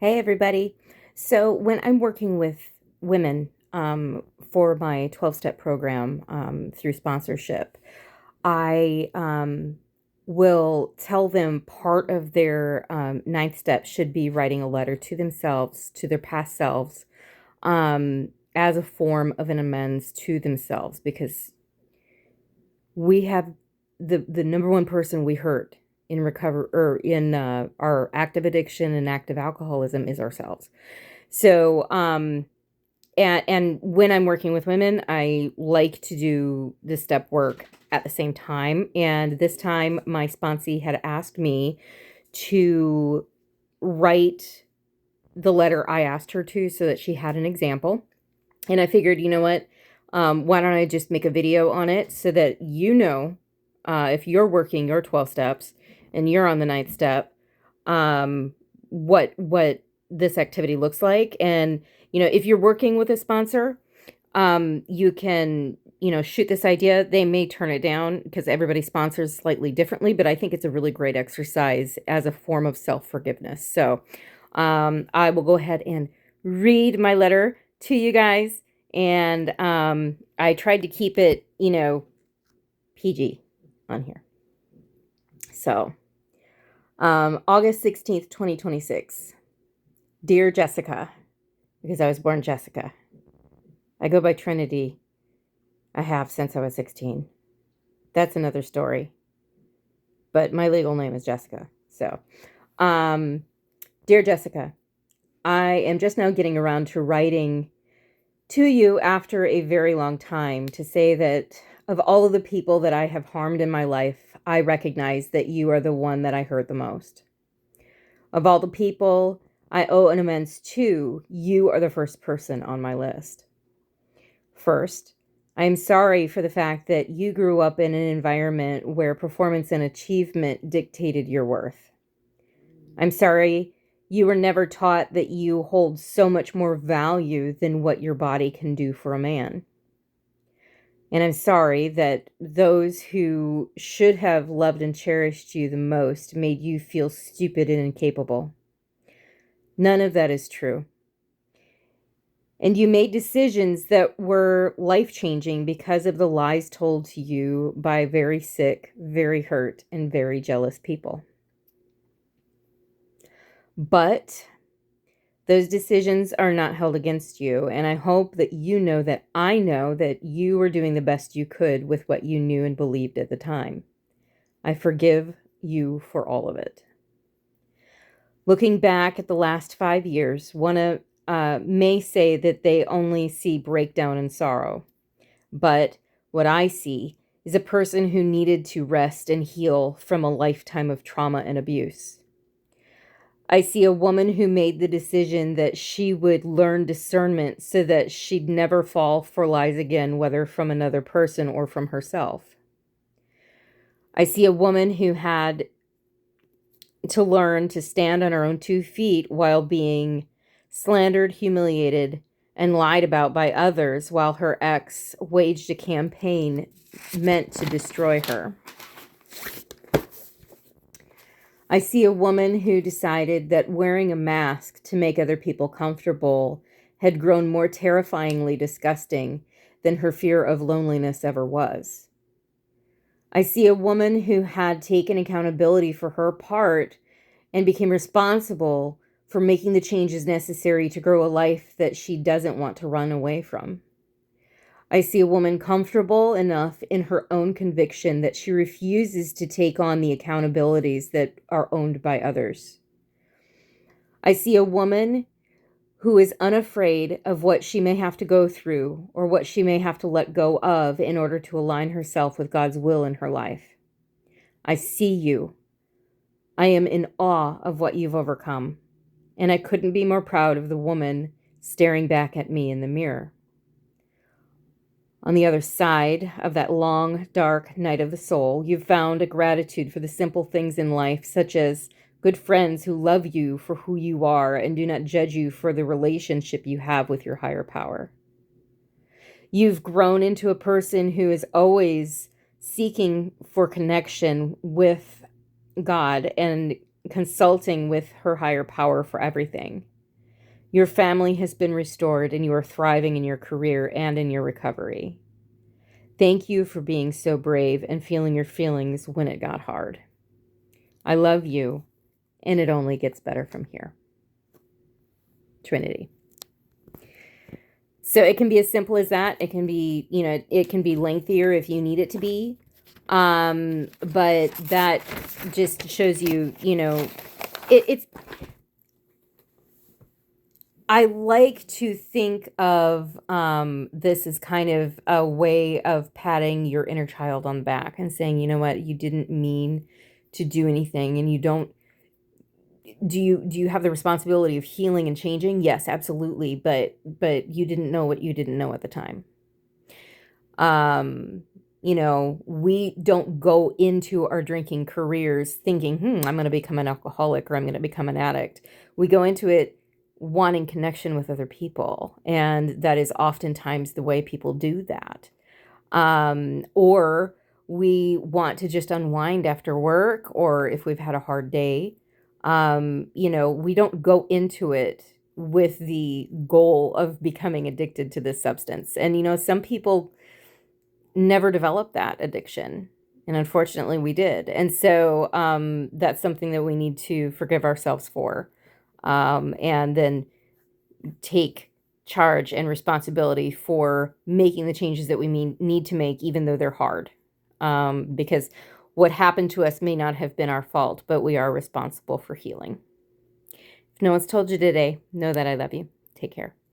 Hey, everybody. So, when I'm working with women for my 12-step program through sponsorship, I will tell them part of their ninth step should be writing a letter to themselves, to their past selves, as a form of an amends to themselves, because we have the number one person we hurt in recover or in our active addiction and active alcoholism is ourselves. So, and when I'm working with women, I like to do the step work at the same time. And this time, my sponsee had asked me to write the letter I asked her to so that she had an example. And I figured, you know what? Why don't I just make a video on it so that if you're working your 12 steps and you're on the ninth step, what this activity looks like. And, if you're working with a sponsor, you can, shoot this idea. They may turn it down because everybody sponsors slightly differently, but I think it's a really great exercise as a form of self-forgiveness. So, I will go ahead and read my letter to you guys. And I tried to keep it, PG on here. So, August 16th, 2026. Dear Jessica, because I was born Jessica. I go by Trinity. I have since I was 16. That's another story. But my legal name is Jessica. So, dear Jessica, I am just now getting around to writing to you after a very long time to say that of all of the people that I have harmed in my life, I recognize that you are the one that I hurt the most. Of all the people I owe an amends to, you are the first person on my list. First, I am sorry for the fact that you grew up in an environment where performance and achievement dictated your worth. I'm sorry you were never taught that you hold so much more value than what your body can do for a man. And I'm sorry that those who should have loved and cherished you the most made you feel stupid and incapable. None of that is true. And you made decisions that were life-changing because of the lies told to you by very sick, very hurt, and very jealous people. But those decisions are not held against you, and I hope that you know that I know that you were doing the best you could with what you knew and believed at the time. I forgive you for all of it. Looking back at the last 5 years, one may say that they only see breakdown and sorrow. But what I see is a person who needed to rest and heal from a lifetime of trauma and abuse. I see a woman who made the decision that she would learn discernment so that she'd never fall for lies again, whether from another person or from herself. I see a woman who had to learn to stand on her own 2 feet while being slandered, humiliated, and lied about by others while her ex waged a campaign meant to destroy her. I see a woman who decided that wearing a mask to make other people comfortable had grown more terrifyingly disgusting than her fear of loneliness ever was. I see a woman who had taken accountability for her part and became responsible for making the changes necessary to grow a life that she doesn't want to run away from. I see a woman comfortable enough in her own conviction that she refuses to take on the accountabilities that are owned by others. I see a woman who is unafraid of what she may have to go through or what she may have to let go of in order to align herself with God's will in her life. I see you. I am in awe of what you've overcome, and I couldn't be more proud of the woman staring back at me in the mirror. On the other side of that long, dark night of the soul, you've found a gratitude for the simple things in life, such as good friends who love you for who you are and do not judge you for the relationship you have with your higher power. You've grown into a person who is always seeking for connection with God and consulting with her higher power for everything. Your family has been restored and you are thriving in your career and in your recovery. Thank you for being so brave and feeling your feelings when it got hard. I love you, and it only gets better from here. Trinity. So it can be as simple as that. It can be, it can be lengthier if you need it to be. But that just shows you, it's, I like to think of this as kind of a way of patting your inner child on the back and saying, you know what, you didn't mean to do anything, and you don't. Do you have the responsibility of healing and changing? Yes, absolutely. But you didn't know what you didn't know at the time. We don't go into our drinking careers thinking, I'm going to become an alcoholic or I'm going to become an addict. We go into it wanting connection with other people. And that is oftentimes the way people do that. Or we want to just unwind after work, or if we've had a hard day. We don't go into it with the goal of becoming addicted to this substance. And, some people never developed that addiction. And unfortunately we did. And so that's something that we need to forgive ourselves for. And then take charge and responsibility for making the changes that we need to make, even though they're hard. Because what happened to us may not have been our fault, but we are responsible for healing. If no one's told you today, know that I love you. Take care.